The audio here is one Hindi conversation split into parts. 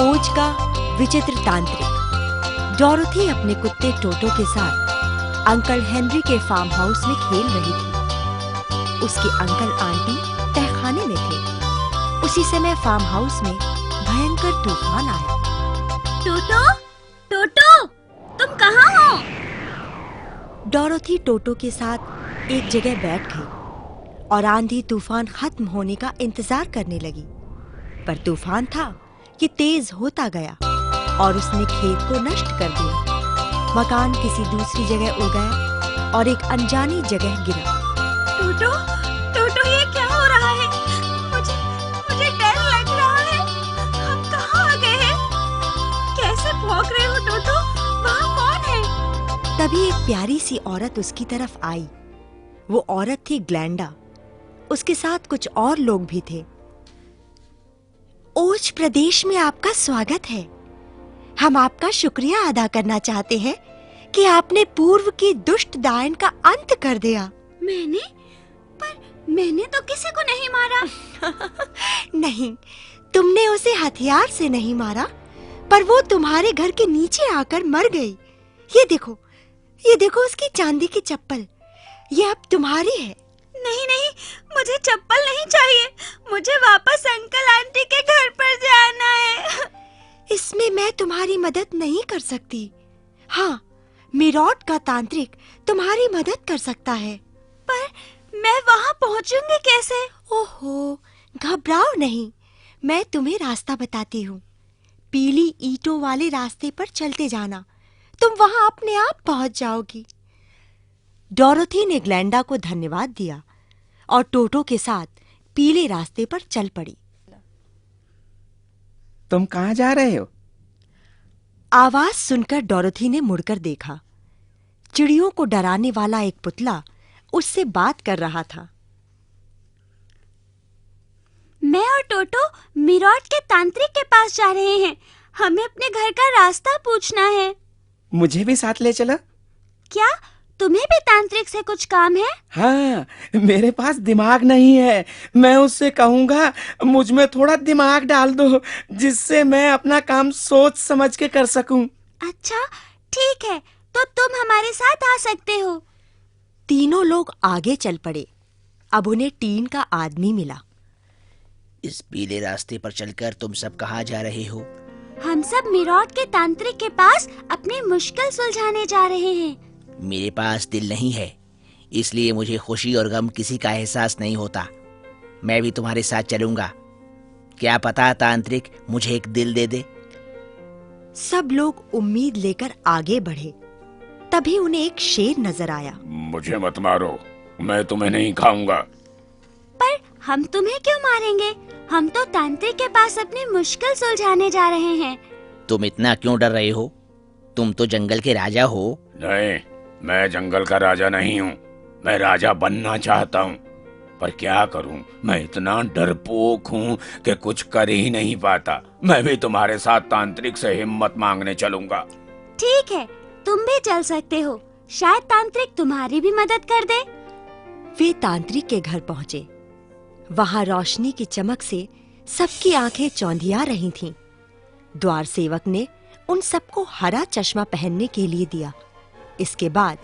ओज का विचित्र तांत्रिक। डोरोथी अपने कुत्ते टोटो के साथ अंकल हेनरी के फार्म हाउस में खेल रही थी। उसके अंकल आंटी तहखाने में थे। उसी समय फार्म हाउस में भयंकर तूफान आया। टोटो, टोटो, तुम कहाँ हो? डोरोथी टोटो के साथ एक जगह बैठ गई और आंधी तूफान खत्म होने का इंतजार करने लगी। पर तूफान था कि तेज होता गया और उसने खेत को नष्ट कर दिया। मकान किसी दूसरी जगह उड़ गया और एक अनजानी जगह गिरा। टोटो, टोटो, ये क्या हो रहा है? मुझे डर लग रहा है। हम कहाँ आ गए हैं? कैसे भौंक रहे हो टोटो? वहाँ कौन है? तभी एक प्यारी सी औरत उसकी तरफ आई। वो औरत थी ग्लैंडा। उसके साथ कुछ और लोग भी थे। ओज प्रदेश में आपका स्वागत है। हम आपका शुक्रिया अदा करना चाहते हैं कि आपने पूर्व की दुष्ट दायन का अंत कर दिया। मैंने तो किसी को नहीं मारा। नहीं, तुमने उसे हथियार से नहीं मारा, पर वो तुम्हारे घर के नीचे आकर मर गई। ये देखो उसकी चांदी की चप्पल। ये अब तुम्हारी है। नहीं नहीं, मुझे चप्पल नहीं चाहिए। मुझे वापस अंकल आंटी के घर पर जाना है। इसमें मैं तुम्हारी मदद नहीं कर सकती। हाँ, मिरॉट का तांत्रिक तुम्हारी मदद कर सकता है। पर मैं वहाँ पहुँचूंगी कैसे? ओहो, घबराओ नहीं, मैं तुम्हें रास्ता बताती हूँ। पीली ईंटों वाले रास्ते पर चलते जाना, तुम वहाँ अपने आप पहुँच जाओगी। डोरोथी ने ग्लैंडा को धन्यवाद दिया और टोटो के साथ पीले रास्ते पर चल पड़ी। तुम कहाँ जा रहे हो? आवाज सुनकर डोरोथी ने मुड़कर देखा। चिड़ियों को डराने वाला एक पुतला उससे बात कर रहा था। मैं और टोटो मिरॉट के तांत्रिक के पास जा रहे हैं। हमें अपने घर का रास्ता पूछना है। मुझे भी साथ ले चलो। क्या तुम्हें भी तांत्रिक से कुछ काम है? हाँ, मेरे पास दिमाग नहीं है। मैं उससे कहूँगा मुझ में थोड़ा दिमाग डाल दो, जिससे मैं अपना काम सोच समझ के कर सकूं। अच्छा, ठीक है, तो तुम हमारे साथ आ सकते हो। तीनों लोग आगे चल पड़े। अब उन्हें टीन का आदमी मिला। इस पीले रास्ते पर चलकर तुम सब कहाँ जा रहे हो? हम सब मिरॉट के तांत्रिक के पास अपनी मुश्किल सुलझाने जा रहे हैं। मेरे पास दिल नहीं है, इसलिए मुझे खुशी और गम किसी का एहसास नहीं होता। मैं भी तुम्हारे साथ चलूंगा। क्या पता तांत्रिक मुझे एक दिल दे दे। सब लोग उम्मीद लेकर आगे बढ़े। तभी उन्हें एक शेर नजर आया। मुझे मत मारो, मैं तुम्हें नहीं खाऊंगा। पर हम तुम्हें क्यों मारेंगे? हम तो तांत्रिक के पास अपनी मुश्किल सुलझाने जा रहे हैं। तुम इतना क्यों डर रहे हो? तुम तो जंगल के राजा हो। नहीं, मैं जंगल का राजा नहीं हूँ। मैं राजा बनना चाहता हूँ, पर क्या करूँ, मैं इतना डरपोक हूँ कि कुछ कर ही नहीं पाता। मैं भी तुम्हारे साथ तांत्रिक से हिम्मत मांगने चलूंगा। ठीक है, तुम भी चल सकते हो। शायद तांत्रिक तुम्हारी भी मदद कर दे। वे तांत्रिक के घर पहुंचे। वहां रोशनी की चमक से सबकी आंखें चौंधिया रही थीं। द्वार सेवक ने उन सबको हरा चश्मा पहनने के लिए दिया। इसके बाद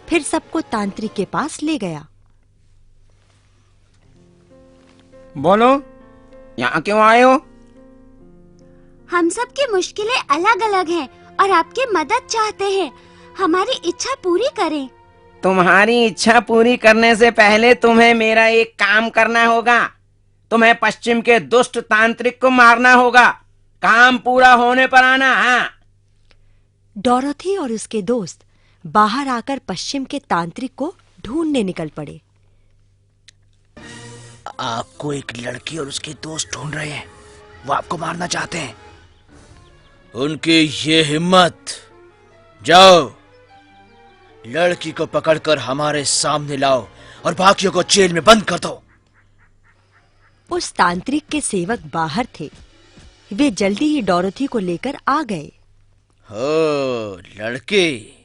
फिर सबको तांत्रिक के पास ले गया। बोलो, यहाँ क्यों आए हो? हम सब की मुश्किलें अलग अलग हैं और आपकी मदद चाहते हैं। हमारी इच्छा पूरी करें। तुम्हारी इच्छा पूरी करने से पहले तुम्हें मेरा एक काम करना होगा। तुम्हें पश्चिम के दुष्ट तांत्रिक को मारना होगा। काम पूरा होने पर आना। हाँ। डोरोथी और उसके दोस्त बाहर आकर पश्चिम के तांत्रिक को ढूंढने निकल पड़े। आपको एक लड़की और उसके दोस्त ढूंढ रहे हैं। वो आपको मारना चाहते हैं। उनकी ये हिम्मत! जाओ, लड़की को पकड़कर हमारे सामने लाओ और बाकियों को जेल में बंद कर दो। उस तांत्रिक के सेवक बाहर थे। वे जल्दी ही डोरोथी को लेकर आ गए। हो लड़के,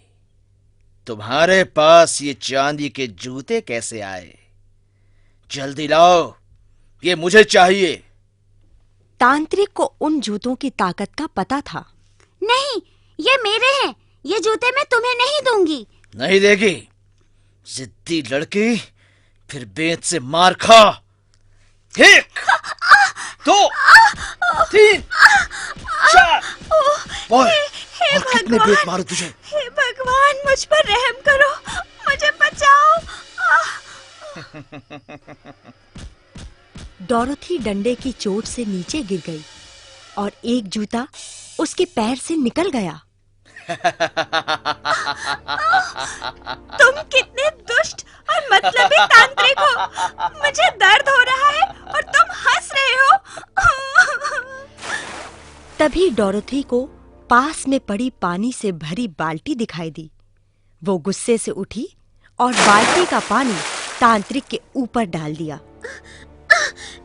तुम्हारे पास ये चांदी के जूते कैसे आए? जल्दी लाओ, ये मुझे चाहिए। तांत्रिक को उन जूतों की ताकत का पता था। नहीं, ये मेरे हैं। ये जूते मैं तुम्हें नहीं दूंगी। नहीं देगी? जिद्दी लड़की, फिर बेंत से मार खा। 1 2 3 4 बोल। हे और कितने भगवान! बेंत मारूं तुझे? हे भगवान, मुझ पर रहम करो, मुझे बचाओ। डोरोथी डंडे की चोट से नीचे गिर गई और एक जूता उसके पैर से निकल गया। तुम कितने दुष्ट और मतलबी तांत्रिक हो। मुझे दर्द हो रहा है और तुम हंस रहे हो। तभी डोरोथी को पास में पड़ी पानी से भरी बाल्टी दिखाई दी। वो गुस्से से उठी और बाल्टी का पानी तांत्रिक के ऊपर डाल दिया।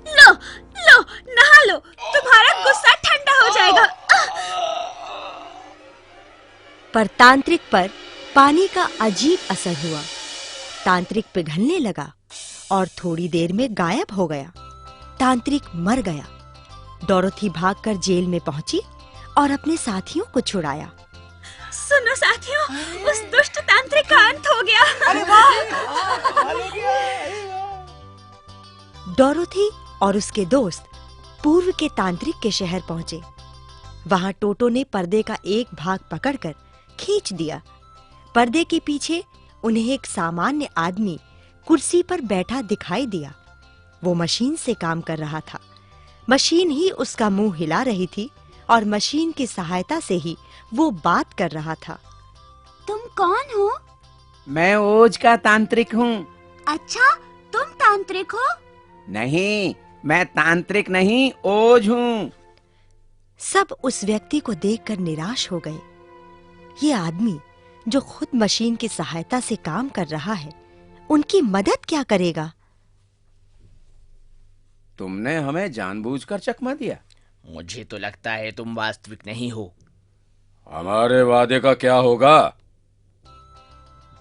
लो, लो, नहा लो, तुम्हारा गुस्सा ठंडा हो जाएगा। पर तांत्रिक पर पानी का अजीब असर हुआ। तांत्रिक पिघलने लगा और थोड़ी देर में गायब हो गया। तांत्रिक मर गया। डोरोथी भागकर जेल में पहुंची और अपने साथियों को छुड़ाया। सुनो साथियों, उस दुष्ट तांत्रिक का अंत हो गया। डोरोथी और उसके दोस्त पूर्व के तांत्रिक के शहर पहुंचे। वहां टोटो ने पर्दे का एक भाग पकड़कर खींच दिया। पर्दे के पीछे उन्हें एक सामान्य आदमी कुर्सी पर बैठा दिखाई दिया। वो मशीन से काम कर रहा था। मशीन ही उसका मुंह हिला रही थी और मशीन की सहायता से ही वो बात कर रहा था। तुम कौन हो? मैं ओज का तांत्रिक हूँ। अच्छा, तुम तांत्रिक हो? नहीं, मैं तांत्रिक नहीं, ओज हूँ। सब उस व्यक्ति को देखकर निराश हो गए। ये आदमी जो खुद मशीन की सहायता से काम कर रहा है, उनकी मदद क्या करेगा? तुमने हमें जानबूझकर चकमा दिया। मुझे तो लगता है तुम वास्तविक नहीं हो। हमारे वादे का क्या होगा?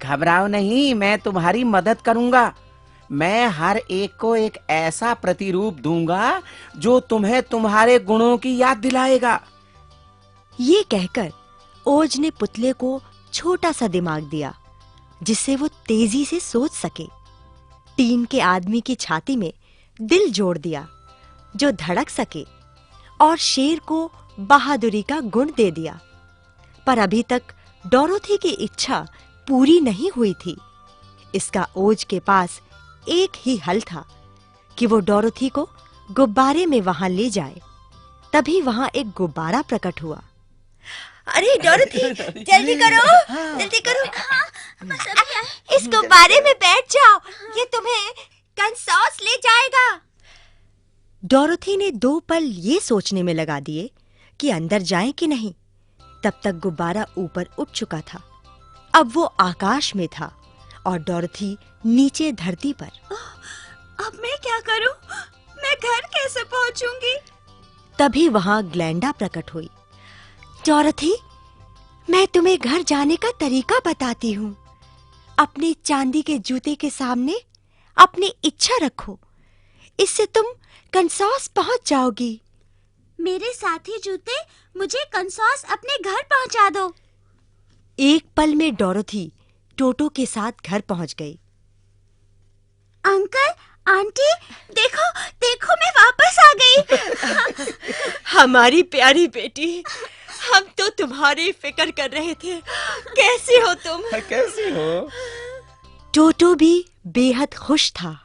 घबराओ नहीं, मैं तुम्हारी मदद करूंगा। मैं हर एक को एक ऐसा प्रतिरूप दूंगा जो तुम्हें तुम्हारे गुणों की याद दिलाएगा। ये कहकर ओज ने पुतले को छोटा सा दिमाग दिया जिससे वो तेजी से सोच सके। टीन के आदमी की छाती में दिल जोड़ दिया जो धड़क सके और शेर को बहादुरी का गुण दे दिया। पर अभी तक डोरोथी की इच्छा पूरी नहीं हुई थी। इसका ओज के पास एक ही हल था कि वो डोरोथी को गुब्बारे में वहां ले जाए। तभी वहां एक गुब्बारा प्रकट हुआ। अरे डोरोथी, जल्दी करो, जल्दी करो। इस गुब्बारे में बैठ जाओ, ये तुम्हें कंसॉस ले जाएगा। डोरोथी ने 2 पल ये सोचने में लगा दिए कि अंदर जाएं कि नहीं। तब तक गुब्बारा ऊपर उठ चुका था। अब वो आकाश में था और डोरोथी नीचे धरती पर। अब मैं क्या करूं? मैं घर कैसे पहुंचूंगी? तभी वहां ग्लैंडा प्रकट हुई। डोरोथी, मैं तुम्हें घर जाने का तरीका बताती हूँ। अपने चांदी के जूते के सामने अपनी इच्छा रखो, इससे तुम कंसॉस पहुंच जाओगी। मेरे साथी जूते, मुझे कंसॉस अपने घर पहुंचा दो। एक पल में डोरोथी टोटो के साथ घर पहुंच गई। अंकल, आंटी, देखो देखो, मैं वापस आ गई। हमारी प्यारी बेटी, हम तो तुम्हारी फिक्र कर रहे थे। कैसी हो तुम? कैसी हो? टोटो भी बेहद खुश था।